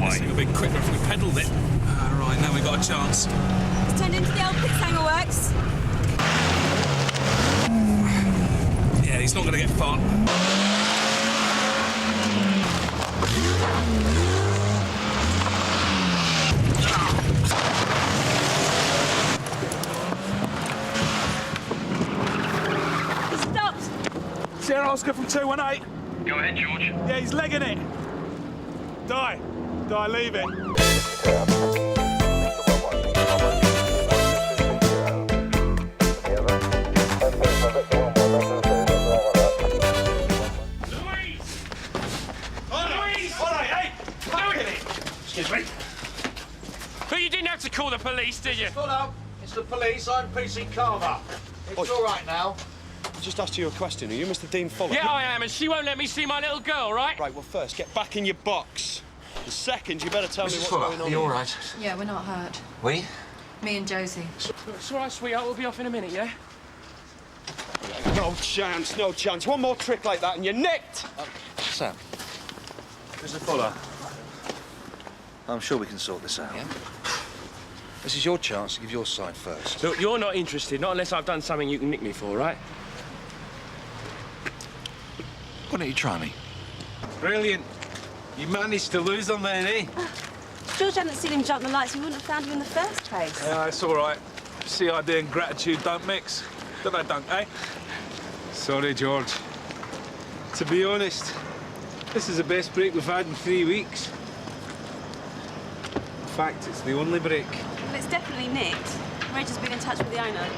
This thing would be quicker if we pedalled it. Right, now we've got a chance. It's turned into the old Pitsanger works. Yeah, he's not going to get far. He stopped. Sierra Oscar from 218. Go ahead, George. Yeah, he's legging it. Die, leave it. Excuse me. But you didn't have to call the police, did you? Full up. It's the police. I'm PC Carver. It's all right now. I just asked you a question. Are you Mr. Dean Fuller? Yeah, I am, and she won't let me see my little girl, right? Right, well, first, get back in your box. And second, you better tell me what's Fuller, going on. are you all right? Yeah, we're not hurt. We? Me and Josie. It's all right, sweetheart. We'll be off in a minute, yeah? No chance, no chance. One more trick like that and you're nicked! Sam. Mr. Fuller. I'm sure we can sort this out. Yeah? This is your chance to give your side first. Look, you're not interested, not unless I've done something you can nick me for, right? Why don't you try me? Brilliant. You managed to lose them then, eh? If George hadn't seen him jump the lights, we wouldn't have found him in the first place. Yeah, it's all right. CID and gratitude don't mix. Don't they, don't, eh? Sorry, George. To be honest, this is the best break we've had in 3 weeks. In fact, it's the only break. Well, it's definitely nicked. Reg has been in touch with the owner.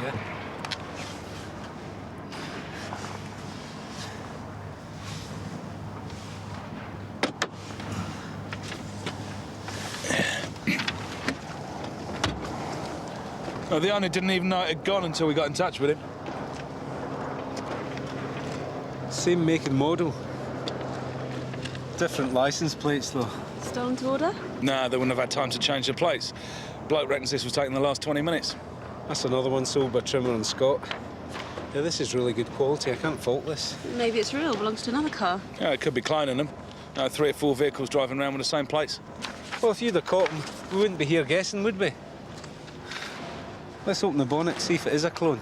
Yeah. Well, the owner didn't even know it had gone until we got in touch with him. Same make and model. Different licence plates, though. Stolen to order? Nah, they wouldn't have had time to change the plates. Bloke reckons this was taken the last 20 minutes. That's another one sold by Trimmer and Scott. Yeah, this is really good quality. I can't fault this. Maybe it's real, belongs to another car. Yeah, it could be cloning them. 3 or 4 vehicles driving around with the same plates. Well, if you'd have caught them, we wouldn't be here guessing, would we? Let's open the bonnet, see if it is a clone.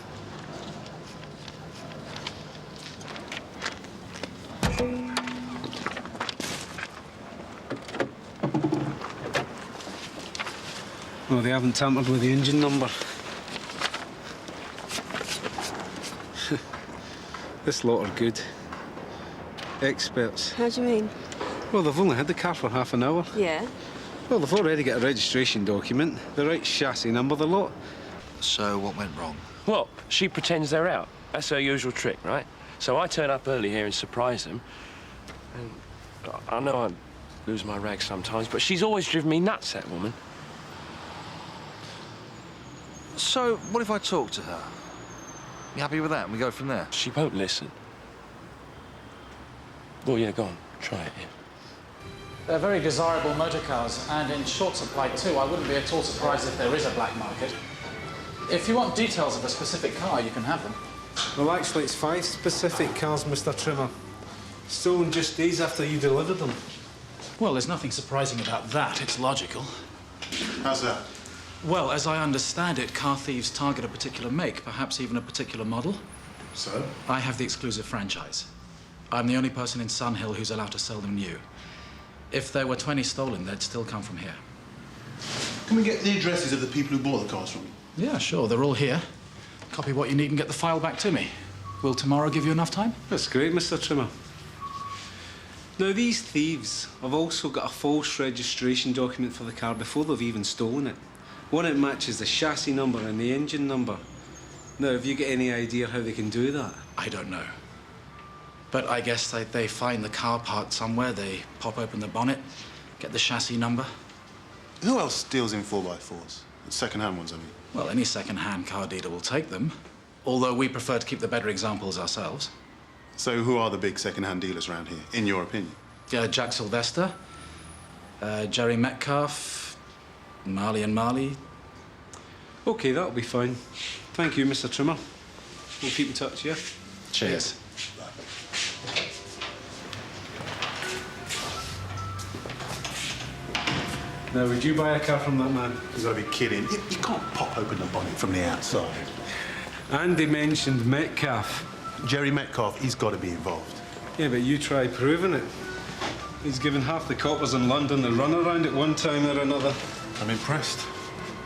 No, they haven't tampered with the engine number. This lot are good. Experts. How do you mean? Well, they've only had the car for half an hour. Yeah. Well, they've already got a registration document, the right chassis number, the lot. So, what went wrong? Well, she pretends they're out. That's her usual trick, right? So I turn up early here and surprise them. And I know I lose my rag sometimes, but she's always driven me nuts, that woman. So, what if I talk to her? You happy with that and we go from there? She won't listen. Well, yeah, go on. Try it, yeah. They're very desirable motor cars, and in short supply too. I wouldn't be at all surprised if there is a black market. If you want details of a specific car, you can have them. Well, actually, it's 5 specific cars, Mr. Trimmer. Stolen just days after you delivered them. Well, there's nothing surprising about that. It's logical. How's that? Well, as I understand it, car thieves target a particular make, perhaps even a particular model. So? I have the exclusive franchise. I'm the only person in Sunhill who's allowed to sell them new. If there were 20 stolen, they'd still come from here. Can we get the addresses of the people who bought the cars from you? Yeah, sure. They're all here. Copy what you need and get the file back to me. Will tomorrow give you enough time? That's great, Mr. Trimmer. Now, these thieves have also got a false registration document for the car before they've even stolen it. One that matches the chassis number and the engine number. Now, have you got any idea how they can do that? I don't know. But I guess they find the car parked somewhere, they pop open the bonnet, get the chassis number. Who else deals in 4x4s? Second-hand ones, I mean. Well, any second-hand car dealer will take them, although we prefer to keep the better examples ourselves. So who are the big second-hand dealers around here, in your opinion? Jack Sylvester, Jerry Metcalf, Marley and Marley. OK, that'll be fine. Thank you, Mr. Trimmer. We'll keep in touch, yeah? Cheers. Now, would you buy a car from that man? You've got to be kidding. You can't pop open the bonnet from the outside. Andy mentioned Metcalf. Jerry Metcalf, he's got to be involved. Yeah, but you try proving it. He's given half the coppers in London the runaround at one time or another. I'm impressed.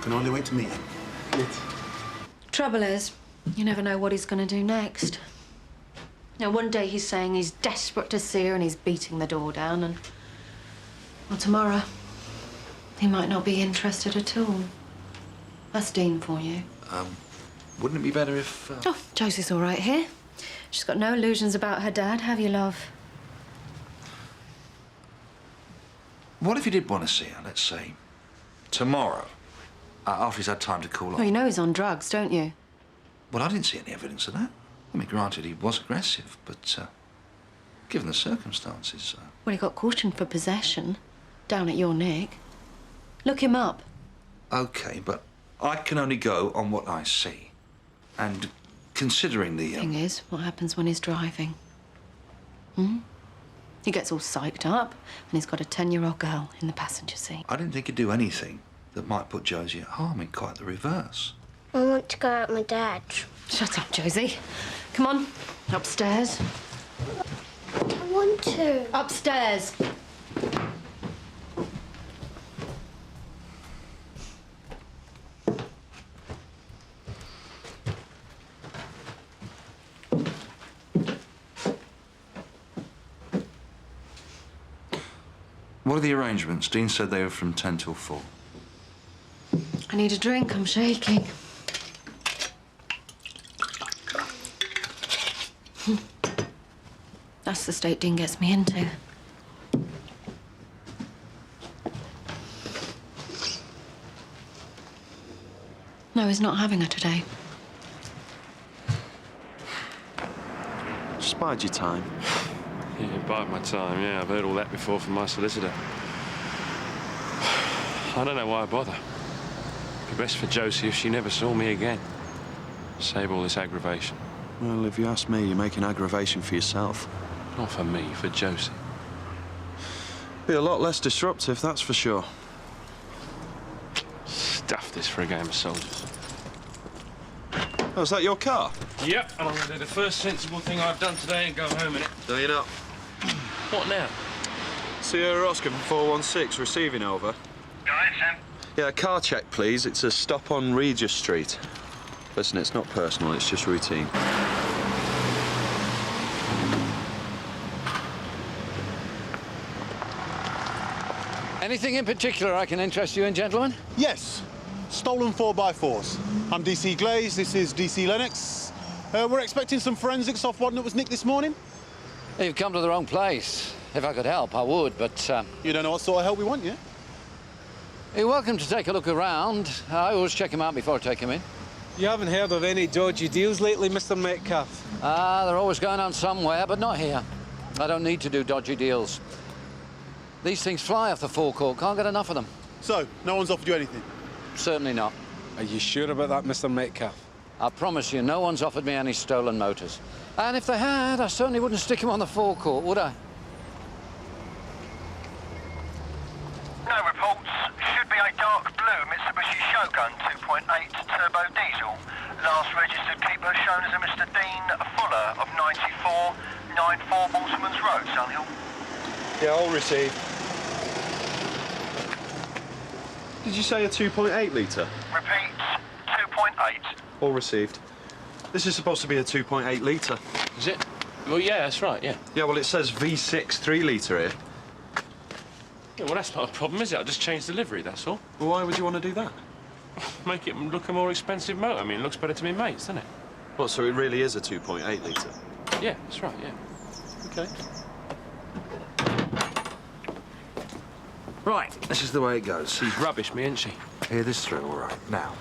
Can hardly wait to meet him. Good. Trouble is, you never know what he's going to do next. Now, one day he's saying he's desperate to see her and he's beating the door down, and... well, tomorrow, he might not be interested at all. That's Dean for you. Wouldn't it be better if... Oh, Josie's all right here. She's got no illusions about her dad, have you, love? What if you did want to see her, let's say, tomorrow, after he's had time to cool off? Well, you know he's on drugs, don't you? Well, I didn't see any evidence of that. I mean, granted, he was aggressive, but given the circumstances... Well, he got cautioned for possession down at your neck. Look him up. OK, but I can only go on what I see. And considering the... Thing is, what happens when he's driving? He gets all psyched up, and he's got a 10-year-old girl in the passenger seat. I didn't think he'd do anything that might put Josie at harm, in quite the reverse. I want to go out with my dad. Shut up, Josie. Come on, upstairs. I want to. Upstairs. What are the arrangements? Dean said they were from 10 till 4. I need a drink. I'm shaking. That's the state Dean gets me into. No, he's not having her today. Just bide your time. Yeah, bide my time, yeah. I've heard all that before from my solicitor. I don't know why I bother. It'd be best for Josie if she never saw me again. Save all this aggravation. Well, if you ask me, you're making aggravation for yourself. Not for me, for Josie. Be a lot less disruptive, that's for sure. Stuff this for a game of soldiers. Oh, is that your car? Yep, and I'm going to do the first sensible thing I've done today and go home in it. No, you're not. What now? Sierra Oscar from 416, receiving over. Go ahead, Sam. Yeah, a car check, please. It's a stop on Regis Street. Listen, it's not personal, it's just routine. Anything in particular I can interest you in, gentlemen? Yes. Stolen 4x4s. I'm DC Glaze, this is DC Lennox. We're expecting some forensics off one that was nicked this morning. You've come to the wrong place. If I could help, I would, but... You don't know what sort of help we want yet? You're welcome to take a look around. I always check him out before I take him in. You haven't heard of any dodgy deals lately, Mr. Metcalf? They're always going on somewhere, but not here. I don't need to do dodgy deals. These things fly off the forecourt. Can't get enough of them. So, no one's offered you anything? Certainly not. Are you sure about that, Mr. Metcalf? I promise you, no one's offered me any stolen motors. And if they had, I certainly wouldn't stick them on the forecourt, would I? No reports. Should be a dark blue Mitsubishi Shogun 2.8 turbo diesel. Last registered keeper shown as a Mr. Dean Fuller of 9494 Balsman's Road, Sunhill. Yeah, all received. Did you say a 2.8 litre? Repeat, 2.8. All received. This is supposed to be a 2.8 litre. Is it? Well, yeah, that's right, yeah. Yeah, well, it says V6 3 litre here. Yeah, well, that's not a problem, is it? I just changed the livery, that's all. Well, why would you want to do that? Make it look a more expensive motor. I mean, it looks better to me mates, doesn't it? Well, so it really is a 2.8 litre? Yeah, that's right, yeah. OK. Right, this is the way it goes. She's rubbish, me, isn't she? Hear this through, all right. Now,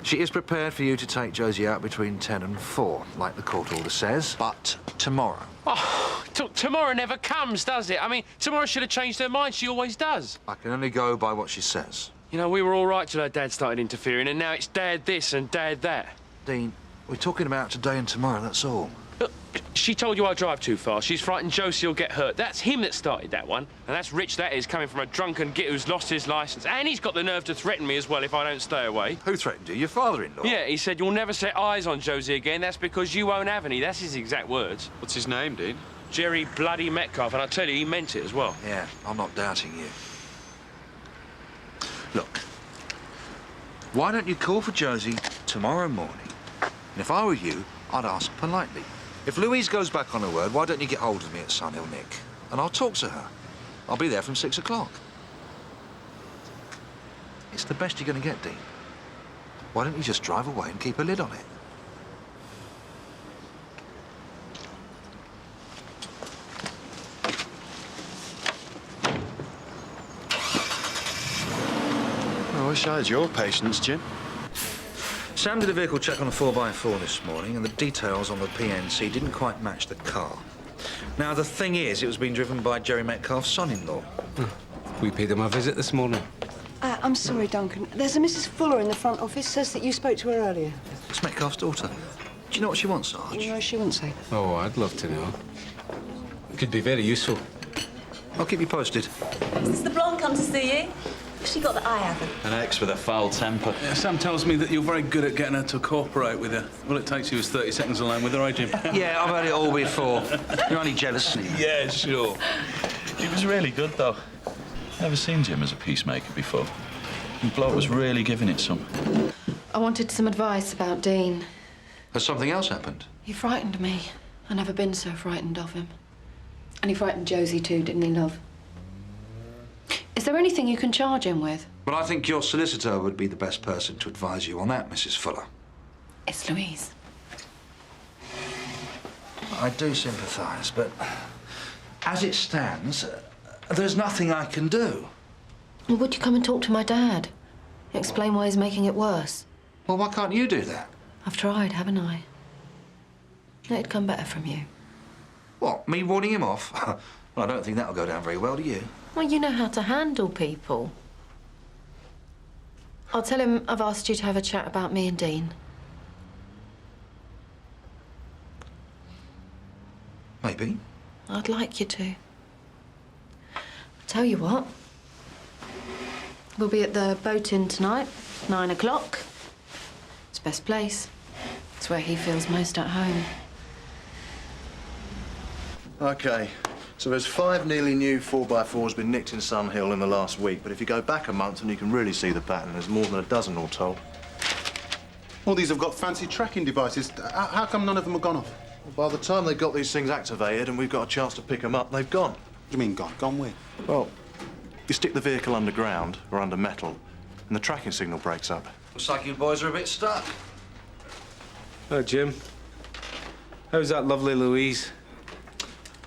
she is prepared for you to take Josie out between 10 and 4, like the court order says, but tomorrow. Oh, tomorrow never comes, does it? I mean, tomorrow should have changed her mind. She always does. I can only go by what she says. You know, we were all right till her dad started interfering, and now it's Dad this and Dad that. Dean, we're talking about today and tomorrow, that's all. Look, She told you I drive too fast. She's frightened Josie will get hurt. That's him that started that one. And that's rich, that is, coming from a drunken git who's lost his licence. And he's got the nerve to threaten me as well if I don't stay away. Who threatened you? Your father-in-law? Yeah, he said, you'll never set eyes on Josie again. That's because you won't have any. That's his exact words. What's his name, Dean? Jerry bloody Metcalf. And I tell you, he meant it as well. Yeah, I'm not doubting you. Look, why don't you call for Josie tomorrow morning? And if I were you, I'd ask politely. If Louise goes back on her word, why don't you get hold of me at Sunhill, Nick? And I'll talk to her. I'll be there from 6 o'clock. It's the best you're going to get, Dean. Why don't you just drive away and keep a lid on it? I wish I had your patience, Jim. Sam did a vehicle check on a 4x4 this morning, and the details on the PNC didn't quite match the car. Now, the thing is, it was being driven by Jerry Metcalf's son-in-law. We paid him a visit this morning. I'm sorry, Duncan. There's a Mrs. Fuller in the front office. Says that you spoke to her earlier. It's Metcalf's daughter. Do you know what she wants, Sarge? No, she wouldn't say. Oh, I'd love to know. It could be very useful. I'll keep you posted. Has the blonde come to see you? She got that I haven't. An ex with a foul temper. Yeah, Sam tells me that you're very good at getting her to cooperate with you. All it takes you is 30 seconds alone with her, eh, Jim? Yeah, I've had it all before. You're only jealous. Yeah, sure. He was really good, though. Never seen Jim as a peacemaker before. The bloke was really giving it some. I wanted some advice about Dean. Has something else happened? He frightened me. I've never been so frightened of him. And he frightened Josie too, didn't he, love? Is there anything you can charge him with? Well, I think your solicitor would be the best person to advise you on that, Mrs. Fuller. It's Louise. I do sympathise, but as it stands, there's nothing I can do. Well, would you come and talk to my dad? Explain why he's making it worse. Well, why can't you do that? I've tried, haven't I? It'd come better from you. What, me warning him off? Well, I don't think that'll go down very well, do you? Well, you know how to handle people. I'll tell him I've asked you to have a chat about me and Dean. Maybe. I'd like you to. I'll tell you what. We'll be at the Boulton tonight, 9 o'clock. It's the best place. It's where he feels most at home. OK, so there's 5 nearly new 4x4s been nicked in Sunhill in the last week, but if you go back a month and you can really see the pattern, there's more than a dozen all told. All these have got fancy tracking devices. How come none of them have gone off? Well, by the time they got these things activated and we've got a chance to pick them up, they've gone. What do you mean gone? Gone where? Well, you stick the vehicle underground or under metal, and the tracking signal breaks up. Looks like you boys are a bit stuck. Oh, Jim. How's that lovely Louise?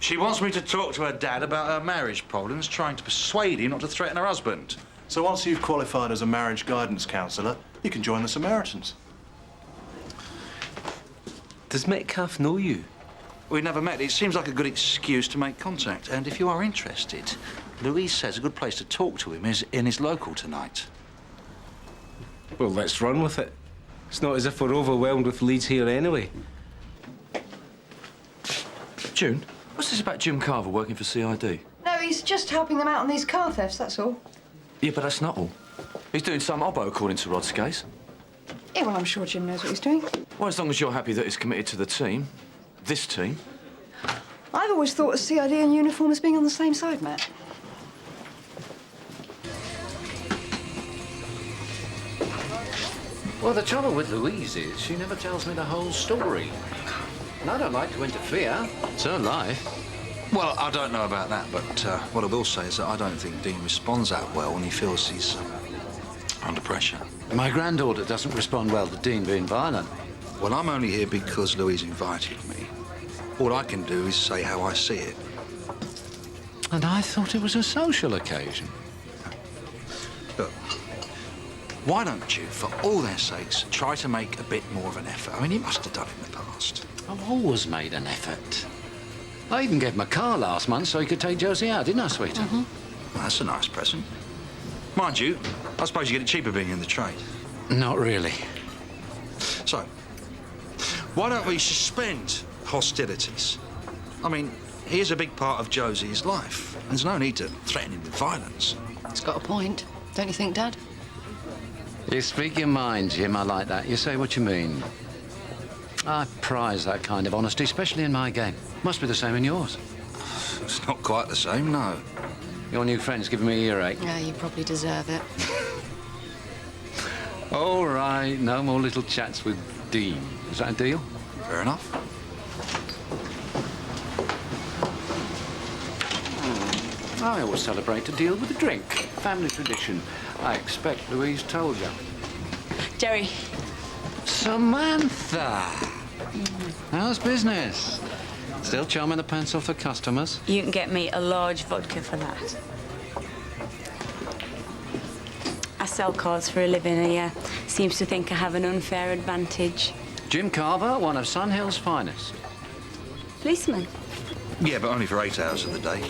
She wants me to talk to her dad about her marriage problems, trying to persuade him not to threaten her husband. So once you've qualified as a marriage guidance counsellor, you can join the Samaritans. Does Metcalf know you? We never met. It seems like a good excuse to make contact. And if you are interested, Louise says a good place to talk to him is in his local tonight. Well, let's run with it. It's not as if we're overwhelmed with leads here anyway. June, what's this about Jim Carver working for CID? No, he's just helping them out on these car thefts, that's all. Yeah, but that's not all. He's doing some obbo, according to Rod's case. Yeah, well, I'm sure Jim knows what he's doing. Well, as long as you're happy that he's committed to the team. This team. I've always thought of CID and uniform as being on the same side, Matt. Well, the trouble with Louise is she never tells me the whole story. And I don't like to interfere. It's her life. Well, I don't know about that, but what I will say is that I don't think Dean responds that well when he feels he's under pressure. My granddaughter doesn't respond well to Dean being violent. Well, I'm only here because Louise invited me. All I can do is say how I see it. And I thought it was a social occasion. Look, why don't you, for all their sakes, try to make a bit more of an effort? I mean, you must have done it in the past. I've always made an effort. I even gave him a car last month so he could take Josie out, didn't I, sweetheart? Well, that's a nice present. Mind you, I suppose you get it cheaper being in the trade. Not really. So, why don't we suspend hostilities. I mean, he is a big part of Josie's life. There's no need to threaten him with violence. He's got a point, don't you think, Dad? You speak your mind, Jim. I like that. You say what you mean. I prize that kind of honesty, especially in my game. Must be the same in yours. It's not quite the same, no. Your new friend's giving me an earache. Yeah, you probably deserve it. All right, no more little chats with Dean. Is that a deal? Fair enough. I always celebrate a deal with a drink. Family tradition. I expect Louise told you. Jerry. Samantha! How's business? Still charming the pants off the customers? You can get me a large vodka for that. I sell cars for a living and he seems to think I have an unfair advantage. Jim Carver, one of Sun Hill's finest. Policeman. Yeah, but only for 8 hours of the day.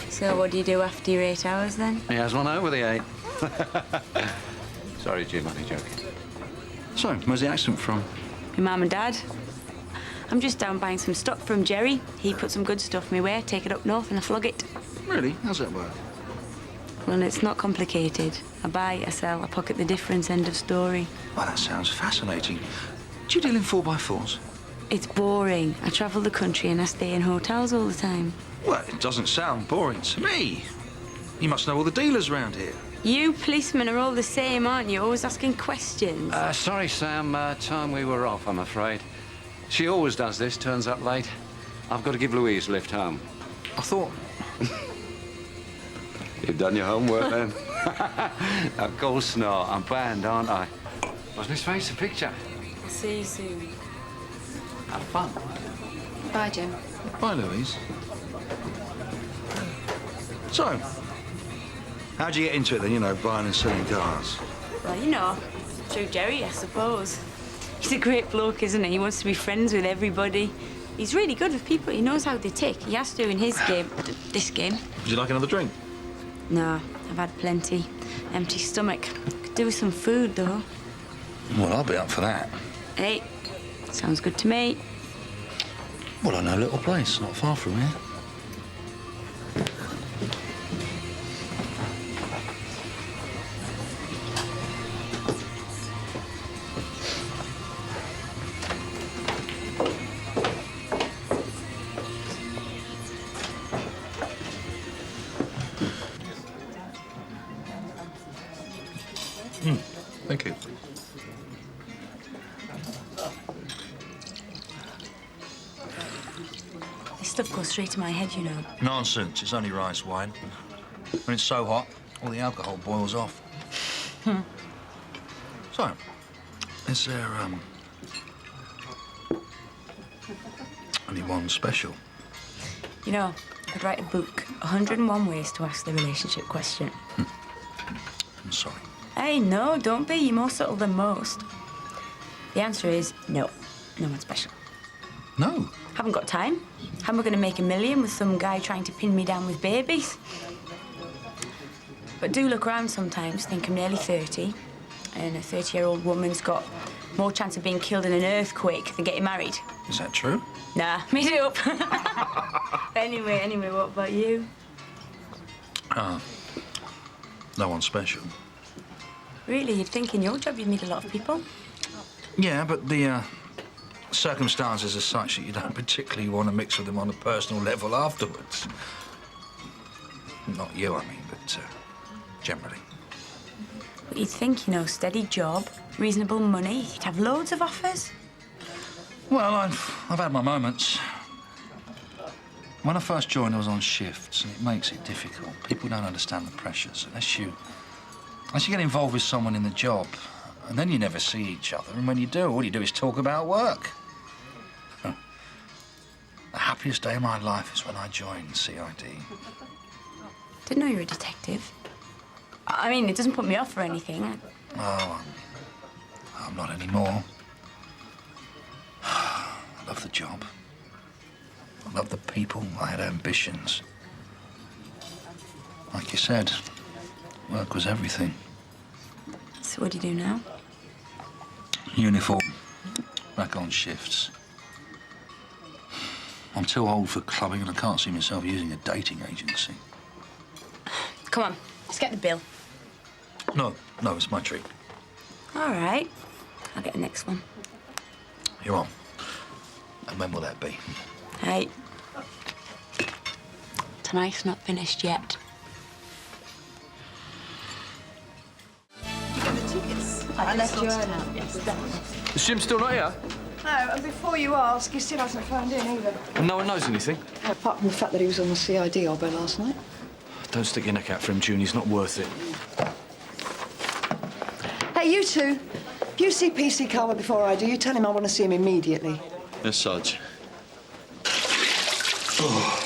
So what do you do after your 8 hours then? He has one over the 8. Sorry, Jim, only joking. So, where's the accent from? My mum and dad. I'm just down buying some stock from Jerry. He put some good stuff my way, take it up north and I flog it. Really? How's that work? Well, it's not complicated. I buy, I sell, I pocket the difference, end of story. Well, that sounds fascinating. Do you deal in 4x4s? It's boring. I travel the country and I stay in hotels all the time. Well, it doesn't sound boring to me. You must know all the dealers around here. You policemen are all the same, aren't you? Always asking questions. Sorry, Sam. Time we were off, I'm afraid. She always does this, turns up late. I've got to give Louise a lift home. I thought... You've done your homework, then? Of course not. I'm banned, aren't I? Wasn't his face a picture? I'll see you soon. Have fun. Bye, Jim. Bye, Louise. So, how'd you get into it then, you know, buying and selling cars? Well, you know, through Jerry, I suppose. He's a great bloke, isn't he? He wants to be friends with everybody. He's really good with people. He knows how they tick. He has to in his game, this game. Would you like another drink? No, I've had plenty. Empty stomach. Could do with some food, though. Well, I'll be up for that. Hey, sounds good to me. Well, I know a little place not far from here. Thank you. This stuff goes straight to my head, you know. Nonsense. It's only rice wine. When it's so hot, all the alcohol boils off. So, is there, only one special? You know, I'd write a book, 101 Ways to Ask the Relationship Question. I'm sorry. Hey, no, don't be. You're more subtle than most. The answer is no. No one special. No? Haven't got time. How am I going to make $1 million with some guy trying to pin me down with babies? But do look around sometimes, think I'm nearly 30, and a 30-year-old woman's got more chance of being killed in an earthquake than getting married. Is that true? Nah, made it up. Anyway, what about you? No one special. Really? You'd think in your job you'd meet a lot of people? Yeah, but the circumstances are such that you don't particularly want to mix with them on a personal level afterwards. Not you, I mean, but generally. But you'd think, you know, steady job, reasonable money, you'd have loads of offers. Well, I've had my moments. When I first joined, I was on shifts, and it makes it difficult. People don't understand the pressures unless you get involved with someone in the job, and then you never see each other. And when you do, all you do is talk about work. The happiest day of my life is when I joined CID. Didn't know you were a detective. I mean, it doesn't put me off or anything. Oh, I'm not anymore. I love the job. I love the people. I had ambitions. Like you said, work was everything. So what do you do now? Uniform. Back on shifts. I'm too old for clubbing and I can't see myself using a dating agency. Come on, let's get the bill. No, it's my treat. All right. I'll get the next one. You're on. And when will that be? Hey. Tonight's not finished yet. I left you out now. Yes. Is Jim still not here? No, and before you ask, he still hasn't phoned in either. And no one knows anything? Apart from the fact that he was on the CID oboe last night. Don't stick your neck out for him, June. He's not worth it. Hey, you two. If you see PC Carver before I do, you tell him I want to see him immediately. Yes, Sarge. Oh.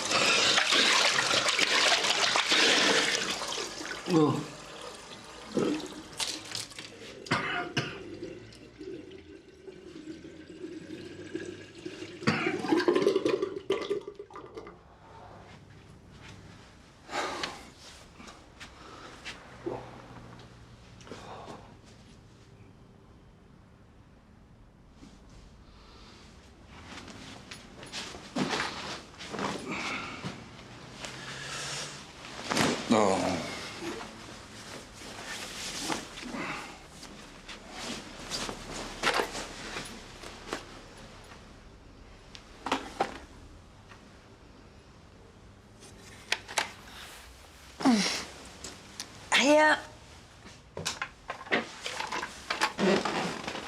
Here.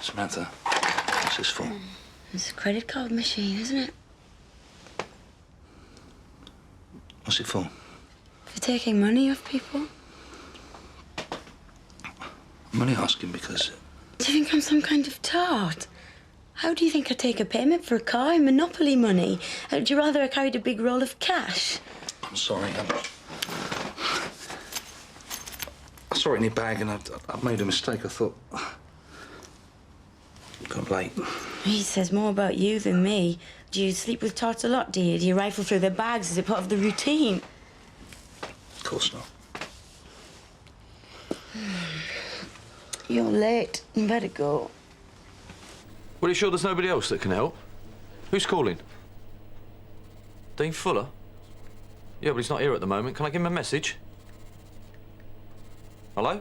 Samantha, what's this for? It's a credit card machine, isn't it? What's it for? For taking money off people. I'm only asking because... Do you think I'm some kind of tart? How do you think I take a payment for a car in Monopoly money? Would you rather I carried a big roll of cash? I'm sorry. I saw it in your bag and I made a mistake. I thought... Got late. He says more about you than me. Do you sleep with tarts a lot, do you? Do you rifle through their bags? Is it part of the routine? Of course not. You're late. You better go. Well, are you sure there's nobody else that can help? Who's calling? Dean Fuller? Yeah, but he's not here at the moment. Can I give him a message? Hello?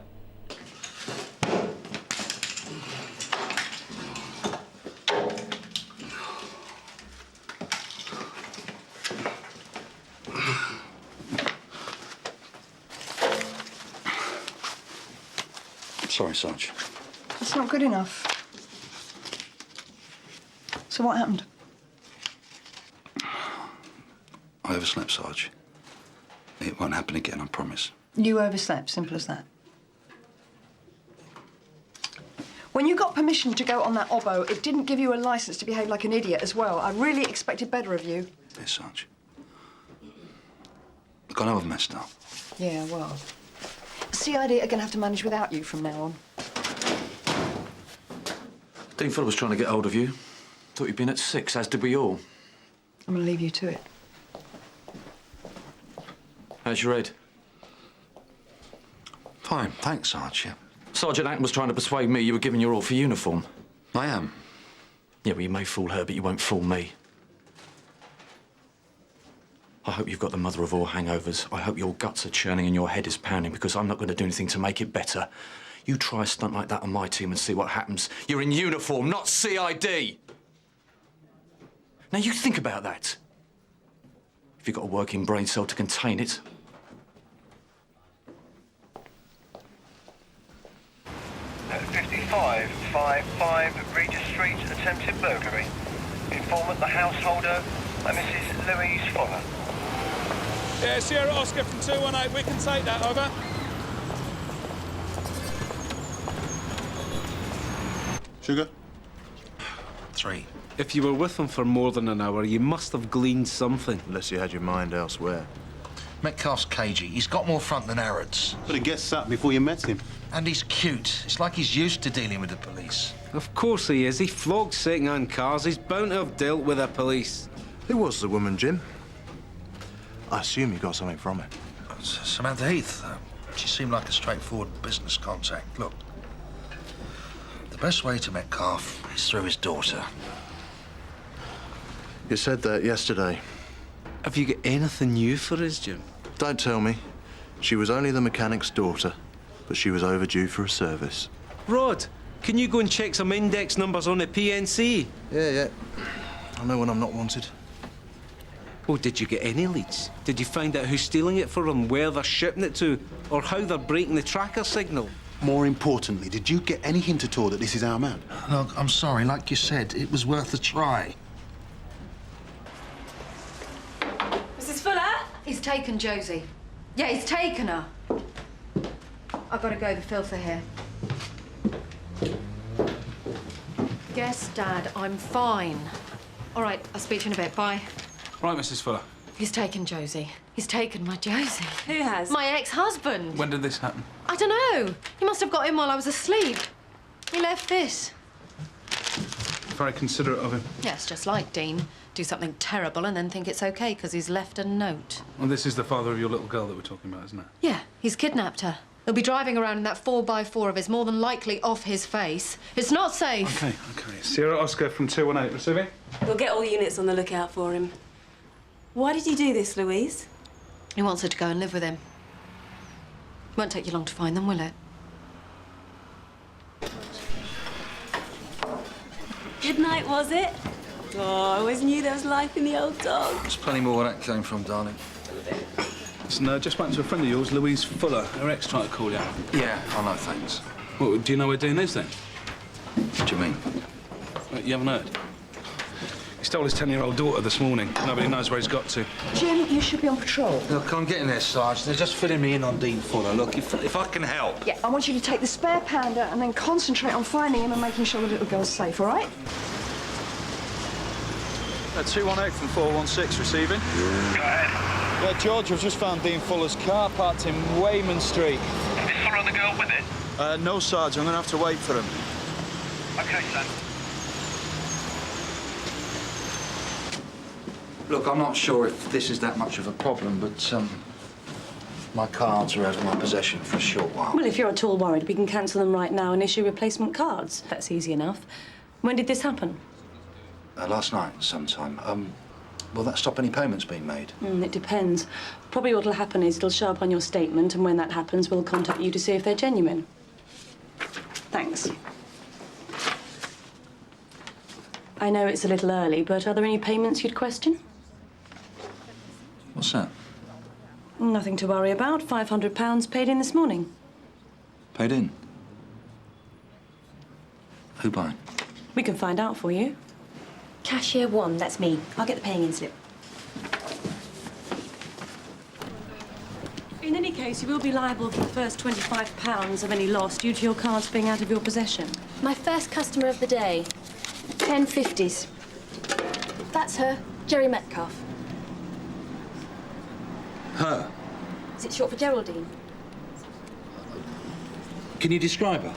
Sorry, Sarge. That's not good enough. So what happened? I overslept, Sarge. It won't happen again, I promise. You overslept, simple as that. When you got permission to go on that oboe, it didn't give you a licence to behave like an idiot as well. I really expected better of you. Yes, Sarge. Look, I know I've messed up. Yeah, well, CID are going to have to manage without you from now on. Dean Fuller was trying to get hold of you. Thought you'd been at 6, as did we all. I'm going to leave you to it. How's your head? Fine, thanks, Sarge, yeah. Sergeant Ackland was trying to persuade me you were giving your all for uniform. I am. Yeah, well, you may fool her, but you won't fool me. I hope you've got the mother of all hangovers. I hope your guts are churning and your head is pounding, because I'm not going to do anything to make it better. You try a stunt like that on my team and see what happens. You're in uniform, not CID! Now, you think about that. If you've got a working brain cell to contain it. At 5555 Regis Street, attempted burglary. Informant the householder, Mrs. Louise Fuller. Yeah, Sierra Oscar from 218. We can take that, over. Sugar? 3. If you were with him for more than an hour, you must have gleaned something. Unless you had your mind elsewhere. Metcalf's cagey. He's got more front than Arrod's. Could have guessed that before you met him. And he's cute. It's like he's used to dealing with the police. Of course he is. He flogs second-hand cars. He's bound to have dealt with the police. Who was the woman, Jim? I assume you got something from her. Samantha Heath. She seemed like a straightforward business contact. Look, the best way to Metcalf is through his daughter. You said that yesterday. Have you got anything new for us, Jim? Don't tell me. She was only the mechanic's daughter, but she was overdue for a service. Rod, can you go and check some index numbers on the PNC? Yeah. I know when I'm not wanted. Oh, did you get any leads? Did you find out who's stealing it for them, where they're shipping it to, or how they're breaking the tracker signal? More importantly, did you get any hint at all that this is our man? Look, I'm sorry. Like you said, it was worth a try. Mrs. Fuller? He's taken Josie. Yeah, he's taken her. I've got to go. The filth are here. Yes, Dad, I'm fine. All right, I'll speak to you in a bit. Bye. Right, Mrs. Fuller. He's taken Josie. He's taken my Josie. Who has? My ex-husband. When did this happen? I don't know. He must have got in while I was asleep. He left this. Very considerate of him. Yes, just like Dean. Do something terrible and then think it's okay because he's left a note. Well, this is the father of your little girl that we're talking about, isn't it? Yeah, he's kidnapped her. He'll be driving around in that 4x4 of his, more than likely off his face. It's not safe. OK. Sierra Oscar from 218, receiving? We'll get all units on the lookout for him. Why did you do this, Louise? He wants her to go and live with him. Won't take you long to find them, will it? Good night, was it? Oh, I always knew there was life in the old dog. There's plenty more where that came from, darling. Listen, just back to a friend of yours, Louise Fuller. Her ex tried to call you. Yeah, I know, thanks. Well, do you know where Dean is, then? What do you mean? You haven't heard? He stole his 10-year-old daughter this morning. Nobody knows where he's got to. Jim, you should be on patrol. Look, I'm getting there, Sarge. They're just filling me in on Dean Fuller. Look, if I can help. Yeah, I want you to take the spare panda and then concentrate on finding him and making sure the little girl's safe, all right? 218 from 416 receiving. Go ahead. Yeah, George, we've just found Dean Fuller's car parked in Wayman Street. Is Fuller and the girl with it? No, Sarge, I'm going to have to wait for him. OK, son. Look, I'm not sure if this is that much of a problem, but my cards are out of my possession for a short while. Well, if you're at all worried, we can cancel them right now and issue replacement cards. That's easy enough. When did this happen? Last night, sometime. Will that stop any payments being made? It depends. Probably what'll happen is it'll show up on your statement, and when that happens, we'll contact you to see if they're genuine. Thanks. I know it's a little early, but are there any payments you'd question? What's that? Nothing to worry about. £500 paid in this morning. Paid in? Who by? We can find out for you. Cashier 1, that's me. I'll get the paying in slip. In any case, you will be liable for the first £25 of any loss due to your cards being out of your possession. My first customer of the day. 10 50s. That's her, Jerry Metcalf. Her? Is it short for Geraldine? Can you describe her?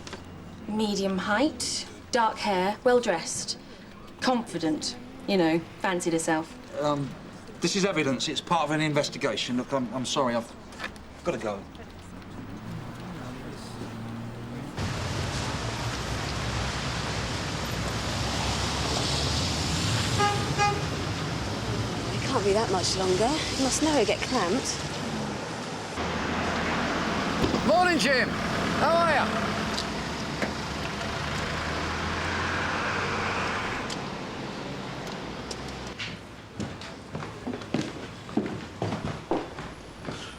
Medium height, dark hair, well-dressed. Confident. You know, fancied herself. This is evidence. It's part of an investigation. Look, I'm sorry. I've got to go. It can't be that much longer. You must know he'll get clamped. Morning, Jim. How are you?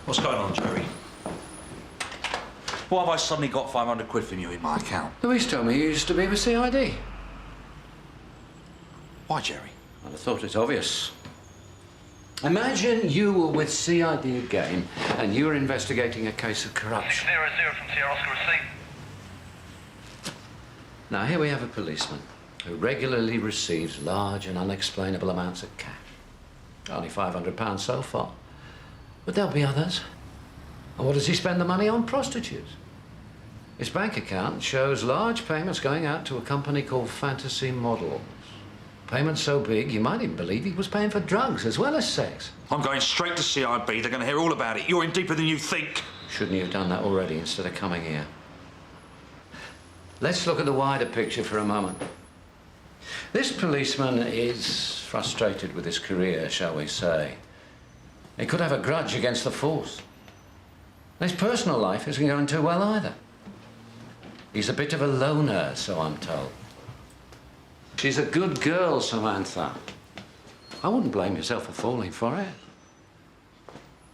What's going on, Jerry? Why have I suddenly got 500 quid from you in my account? Louise told me you used to be with CID. Why, Jerry? I'd have thought it obvious. Imagine you were with CID again and you were investigating a case of corruption. 00 from Sierra Oscar receipt. Now, here we have a policeman who regularly receives large and unexplainable amounts of cash. Only £500 so far. But there'll be others. And what does he spend the money on? Prostitutes. His bank account shows large payments going out to a company called Fantasy Models. Payments so big, you might even believe he was paying for drugs as well as sex. I'm going straight to CIB. They're going to hear all about it. You're in deeper than you think. Shouldn't you have done that already instead of coming here? Let's look at the wider picture for a moment. This policeman is frustrated with his career, shall we say. He could have a grudge against the force. His personal life isn't going too well either. He's a bit of a loner, so I'm told. She's a good girl, Samantha. I wouldn't blame yourself for falling for it.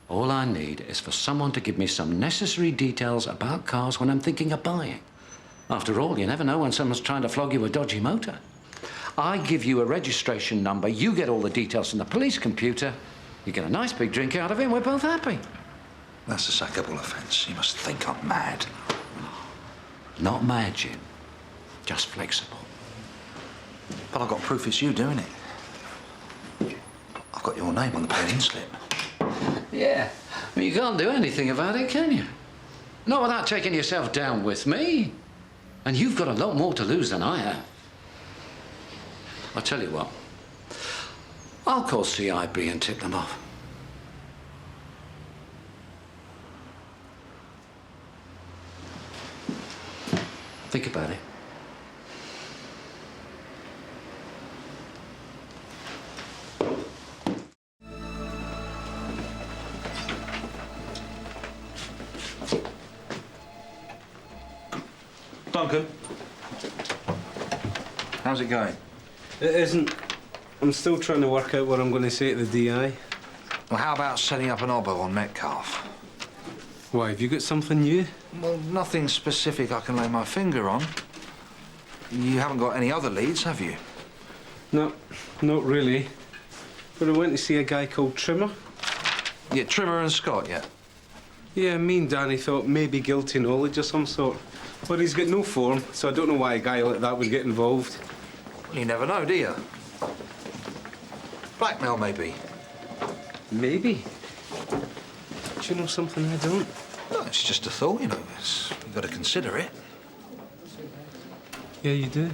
All I need is for someone to give me some necessary details about cars when I'm thinking of buying. After all, you never know when someone's trying to flog you a dodgy motor. I give you a registration number, you get all the details from the police computer, you get a nice big drink out of it, and we're both happy. That's a sackable offence. You must think I'm mad. Not mad, Jim. Just flexible. But I've got proof it's you doing it. I've got your name on the paid-in slip. Yeah, but you can't do anything about it, can you? Not without taking yourself down with me. And you've got a lot more to lose than I have. I'll tell you what. I'll call CIB and tip them off. Think about it. Duncan. How's it going? It isn't. I'm still trying to work out what I'm going to say to the DI. Well, how about setting up an obbo on Metcalfe? Why, have you got something new? Well, nothing specific I can lay my finger on. You haven't got any other leads, have you? No, not really. But I went to see a guy called Trimmer. Yeah, Trimmer and Scott, yeah. Yeah, me and Danny thought maybe guilty knowledge of some sort. But he's got no form, so I don't know why a guy like that would get involved. Well, you never know, do you? Blackmail, maybe. Maybe. Do you know something I don't? No, it's just a thought, you know. You've got to consider it. Yeah, you do.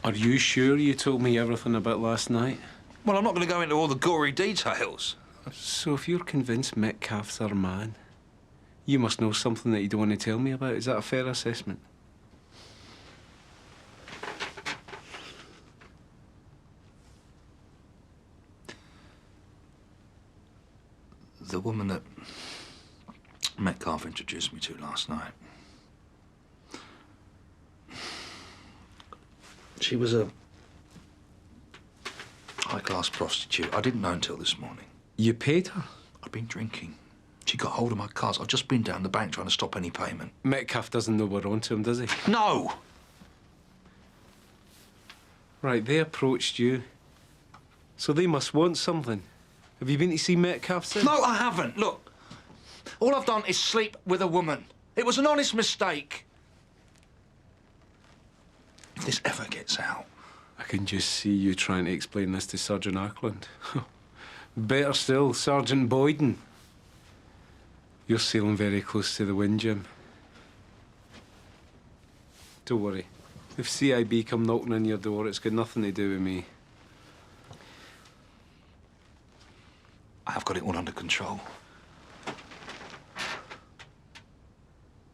Are you sure you told me everything about last night? Well, I'm not going to go into all the gory details. So if you're convinced Metcalfe's our man, you must know something that you don't want to tell me about. Is that a fair assessment? The woman that Metcalfe introduced me to last night. She was a high-class prostitute. I didn't know until this morning. You paid her? I'd been drinking. She got hold of my cards. I'd just been down the bank trying to stop any payment. Metcalfe doesn't know we're onto him, does he? No! Right, they approached you. So they must want something. Have you been to see Metcalfe since? No, I haven't. Look, all I've done is sleep with a woman. It was an honest mistake. If this ever gets out... I can just see you trying to explain this to Sergeant Ackland. Better still, Sergeant Boyden. You're sailing very close to the wind, Jim. Don't worry. If CIB come knocking on your door, it's got nothing to do with me. I've got it all under control.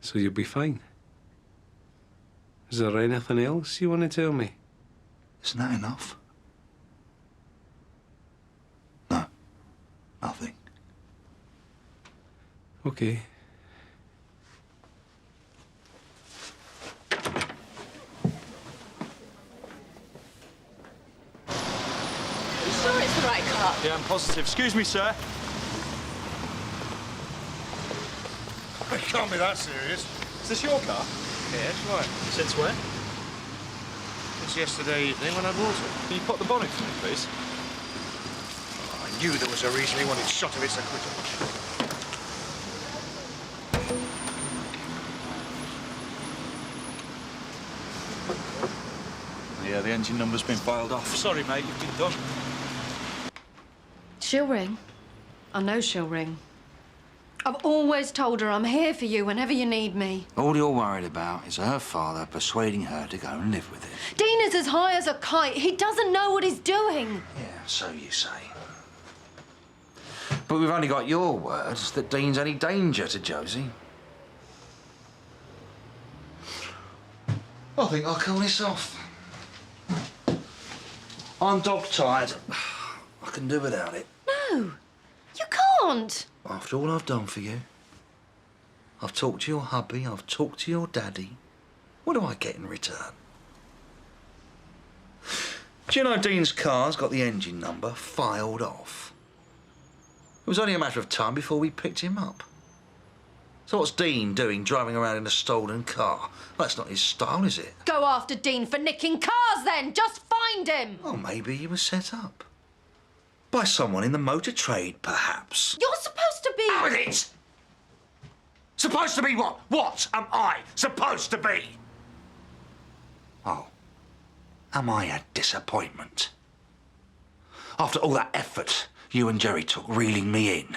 So you'll be fine. Is there anything else you want to tell me? Isn't that enough? No. Nothing. Okay. You sure it's the right car? Yeah, I'm positive. Excuse me, sir. It can't be that serious. Is this your car? Yes, right. Since when? Since yesterday evening when I bought it. Can you pop the bonnet for me, please? I knew there was a reason he wanted shot of its acquittal. Yeah, the engine number's been filed off. Sorry, mate, you've been done. She'll ring. I know she'll ring. I've always told her I'm here for you whenever you need me. All you're worried about is her father persuading her to go and live with him. Dean is as high as a kite. He doesn't know what he's doing. Yeah, so you say. But we've only got your words that Dean's any danger to Josie. I think I'll call this off. I'm dog-tired. I can do without it. No, you can't. After all I've done for you, I've talked to your hubby, I've talked to your daddy. What do I get in return? Do you know Dean's car's got the engine number filed off? It was only a matter of time before we picked him up. So what's Dean doing driving around in a stolen car? That's not his style, is it? Go after Dean for nicking cars, then. Just find him. Oh, maybe he was set up. By someone in the motor trade, perhaps. You're supposed to be... Out with it! Supposed to be what? What am I supposed to be? Oh. Am I a disappointment? After all that effort you and Jerry took reeling me in.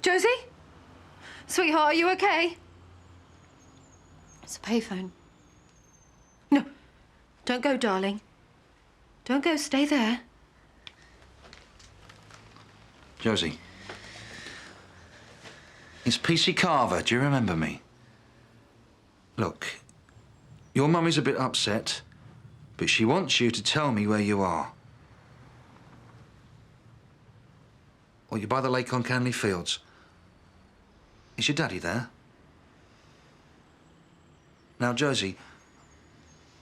Josie? Sweetheart, are you okay? It's a payphone. No. Don't go, darling. Don't go. Stay there. Josie. It's PC Carver. Do you remember me? Look, your mummy's a bit upset, but she wants you to tell me where you are. Well, you're by the lake on Canley Fields. Is your daddy there? Now, Josie,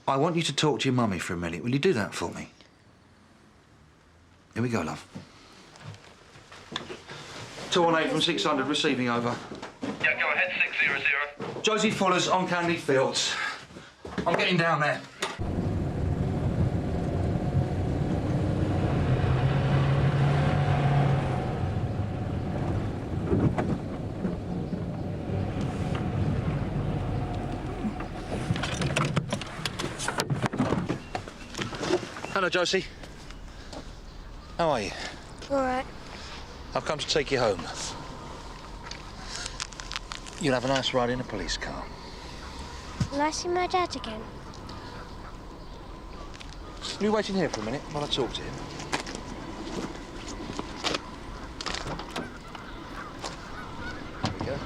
I want you to talk to your mummy for a minute. Will you do that for me? Here we go, love. 218 from 600, receiving over. Yeah, go ahead, 600. Josie Fuller's on Canley Fields. I'm getting down there. Hello, Josie. How are you? All right. I've come to take you home. You'll have a nice ride in a police car. Will I see my dad again? Will you wait in here for a minute while I talk to him? There we go.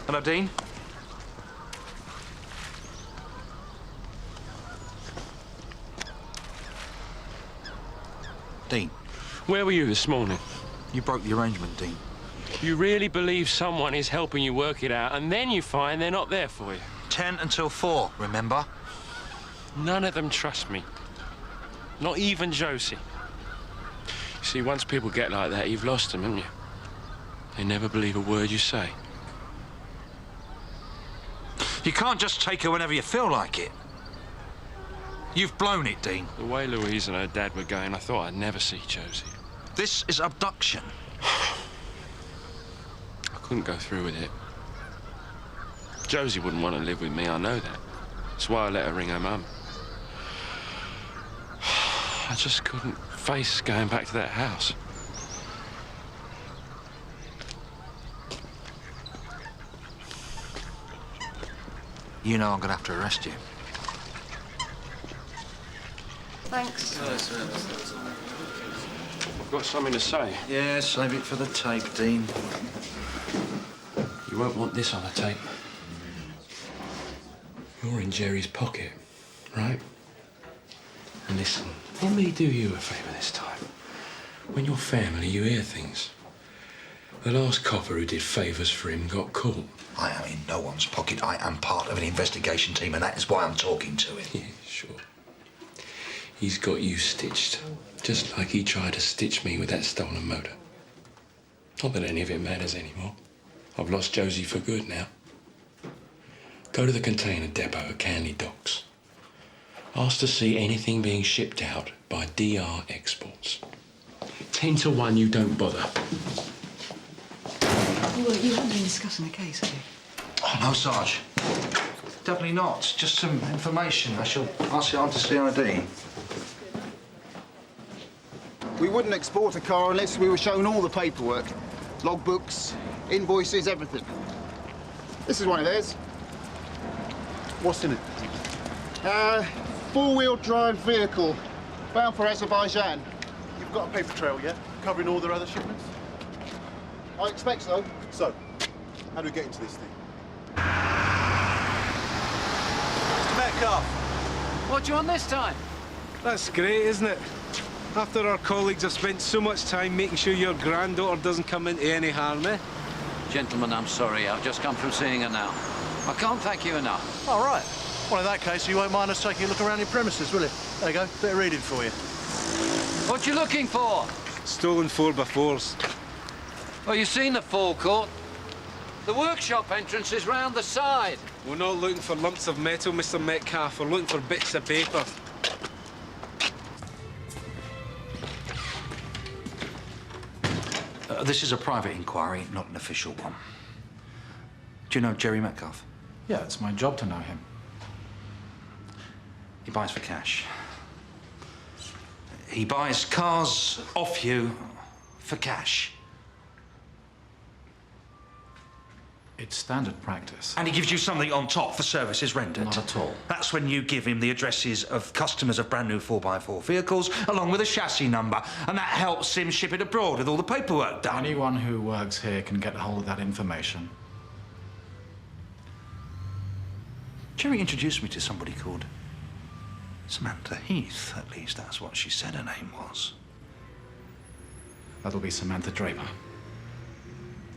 Hello, Dean. Dean. Where were you this morning? You broke the arrangement, Dean. You really believe someone is helping you work it out, and then you find they're not there for you? 10 until 4, remember? None of them trust me. Not even Josie. You see, once people get like that, you've lost them, haven't you? They never believe a word you say. You can't just take her whenever you feel like it. You've blown it, Dean. The way Louise and her dad were going, I thought I'd never see Josie. This is abduction. I couldn't go through with it. Josie wouldn't want to live with me, I know that. That's why I let her ring her mum. I just couldn't face going back to that house. You know I'm going to have to arrest you. Thanks. I've got something to say. Yeah, save it for the tape, Dean. You won't want this on the tape. You're in Jerry's pocket, right? And listen, let me do you a favour this time. When you're family, you hear things. The last copper who did favours for him got caught. I am in no one's pocket. I am part of an investigation team, and that is why I'm talking to him. Yeah, sure. He's got you stitched, just like he tried to stitch me with that stolen motor. Not that any of it matters anymore. I've lost Josie for good now. Go to the container depot at Canley Docks. Ask to see anything being shipped out by DR Exports. 10 to 1, you don't bother. Well, you haven't been discussing the case, have you? Oh, no, Sarge. Definitely not. Just some information. I shall pass it on to CID. We wouldn't export a car unless we were shown all the paperwork. Logbooks, invoices, everything. This is one of theirs. What's in it? Four-wheel drive vehicle. Bound for Azerbaijan. You've got a paper trail, yeah? Covering all their other shipments? I expect so. So, how do we get into this thing? Mr. Metcalf. What do you want this time? That's great, isn't it? After our colleagues have spent so much time making sure your granddaughter doesn't come into any harm, eh? Gentlemen, I'm sorry. I've just come from seeing her now. I can't thank you enough. All right. Well, in that case, you won't mind us taking a look around your premises, will you? There you go. Bit of reading for you. What you looking for? Stolen 4x4s. Well, you seen the forecourt. The workshop entrance is round the side. We're not looking for lumps of metal, Mr. Metcalf. We're looking for bits of paper. This is a private inquiry, not an official one. Do you know Jerry Metcalf? Yeah, it's my job to know him. He buys for cash. He buys cars off you for cash. It's standard practice. And he gives you something on top for services rendered. Not at all. That's when you give him the addresses of customers of brand new 4x4 vehicles, along with a chassis number, and that helps him ship it abroad with all the paperwork done. Anyone who works here can get hold of that information. Jerry introduced me to somebody called Samantha Heath. At least that's what she said her name was. That'll be Samantha Draper.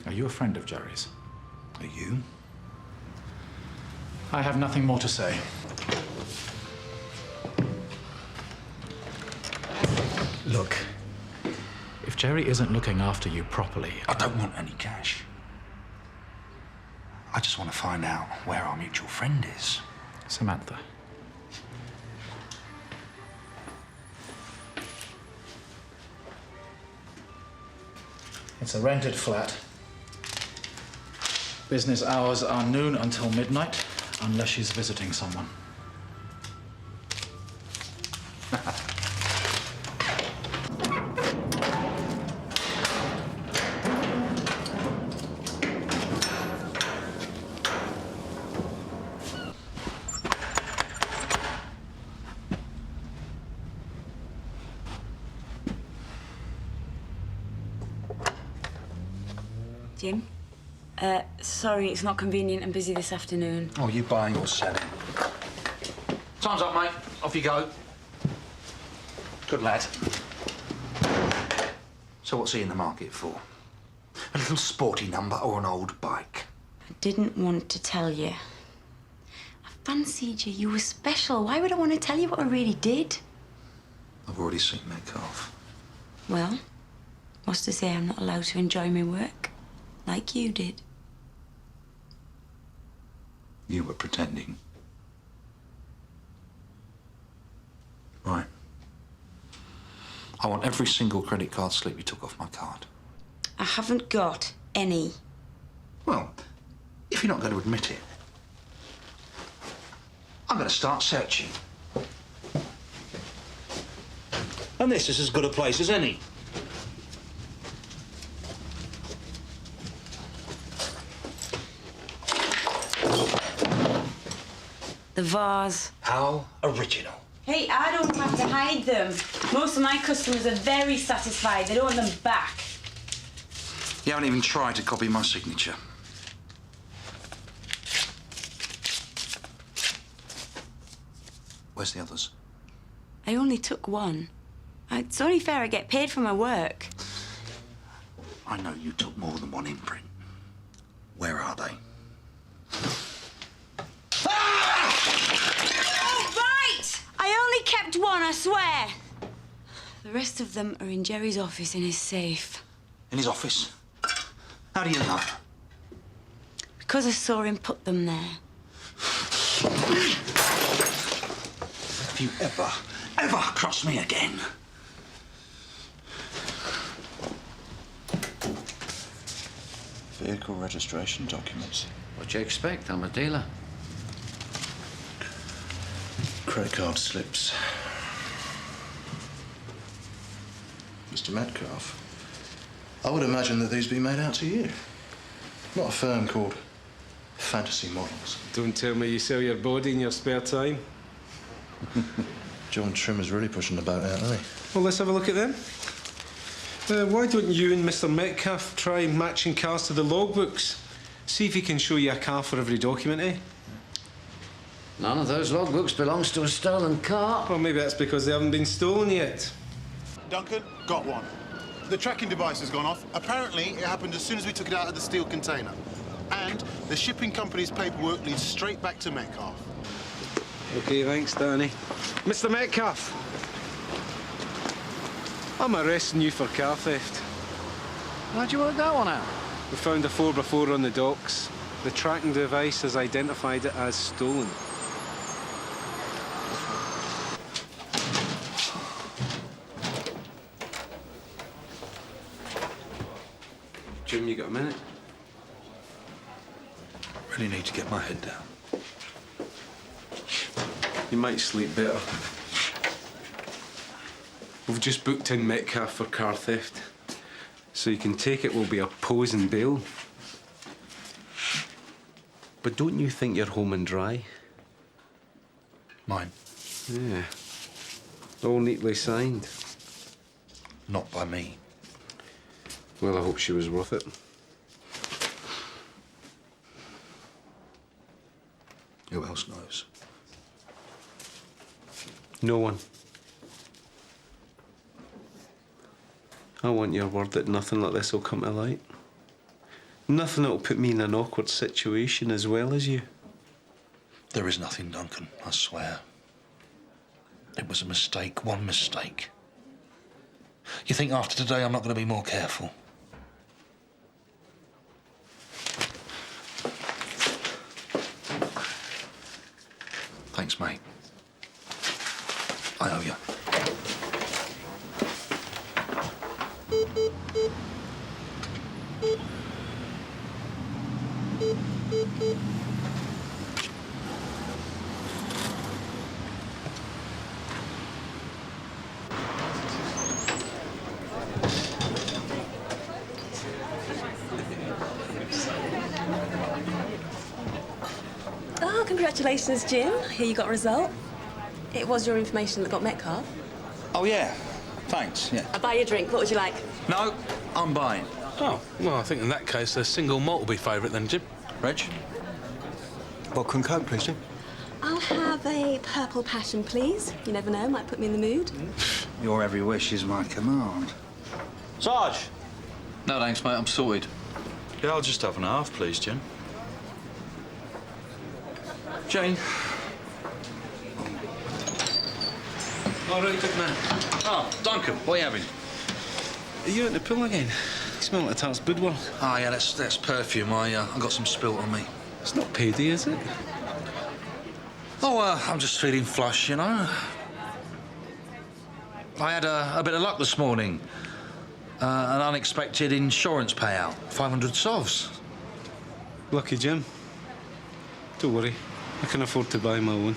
Are you a friend of Jerry's? Are you? I have nothing more to say. Look, if Jerry isn't looking after you properly... I don't want any cash. I just want to find out where our mutual friend is. Samantha. It's a rented flat. Business hours are noon until midnight, unless she's visiting someone. Jim? Sorry, it's not convenient. I'm busy this afternoon. Oh, you buying or selling? Time's up, mate. Off you go. Good lad. So what's he in the market for? A little sporty number or an old bike? I didn't want to tell you. I fancied you. You were special. Why would I want to tell you what I really did? I've already seen Metcalf. Well, what's to say I'm not allowed to enjoy my work like you did? You were pretending. Right. I want every single credit card slip you took off my card. I haven't got any. Well, if you're not going to admit it, I'm going to start searching. And this is as good a place as any. The vase. How original. Hey, I don't have to hide them. Most of my customers are very satisfied. They don't want them back. You haven't even tried to copy my signature. Where's the others? I only took one. It's only fair I get paid for my work. I know you took more than one imprint. Where are they? I only kept one, I swear. The rest of them are in Jerry's office in his safe. In his office? How do you know? Because I saw him put them there. If you ever cross me again... Vehicle registration documents. What do you expect? I'm a dealer. Credit card slips. Mr. Metcalf, I would imagine that these be made out to you. Not a firm called Fantasy Models. Don't tell me you sell your body in your spare time. John Trimmer's really pushing the boat out, isn't he? Well, let's have a look at them. Why don't you and Mr. Metcalf try matching cars to the logbooks? See if he can show you a car for every document, eh? None of those logbooks belongs to a stolen car. Well, maybe that's because they haven't been stolen yet. Duncan, got one. The tracking device has gone off. Apparently, it happened as soon as we took it out of the steel container. And the shipping company's paperwork leads straight back to Metcalf. OK, thanks, Danny. Mr. Metcalf, I'm arresting you for car theft. How'd you work that one out? We found a 4x4 on the docks. The tracking device has identified it as stolen. Jim, you got a minute? Really need to get my head down. You might sleep better. We've just booked in Metcalf for car theft. So you can take it we'll be opposing bail. But don't you think you're home and dry? Mine? Yeah. All neatly signed. Not by me. Well, I hope she was worth it. Who else knows? No one. I want your word that nothing like this will come to light. Nothing that'll put me in an awkward situation as well as you. There is nothing, Duncan, I swear. It was a mistake, one mistake. You think after today I'm not going to be more careful? Thanks, mate. I owe you. Oh, congratulations, Jim. Here you got a result. It was your information that got Metcalf. Oh, yeah. Thanks, yeah. I'll buy you a drink. What would you like? No, I'm buying. Oh, well, I think in that case, the single malt will be favourite then, Jim. Reg? Vodka and Coke, please, Jim. I'll have a purple passion, please. You never know, might put me in the mood. Your every wish is my command. Sarge! No, thanks, mate. I'm sorted. Yeah, I'll just have an half, please, Jim. Jane. All right, good man. Oh, Duncan, what are you having? Are you at the pool again? You smell like Tart's boudoir. Oh, yeah, that's perfume. I got some spilt on me. It's not payday, is it? Oh, I'm just feeling flush, you know. I had a bit of luck this morning. An unexpected insurance payout. 500 sovs. Lucky Jim. Don't worry. I can afford to buy my own.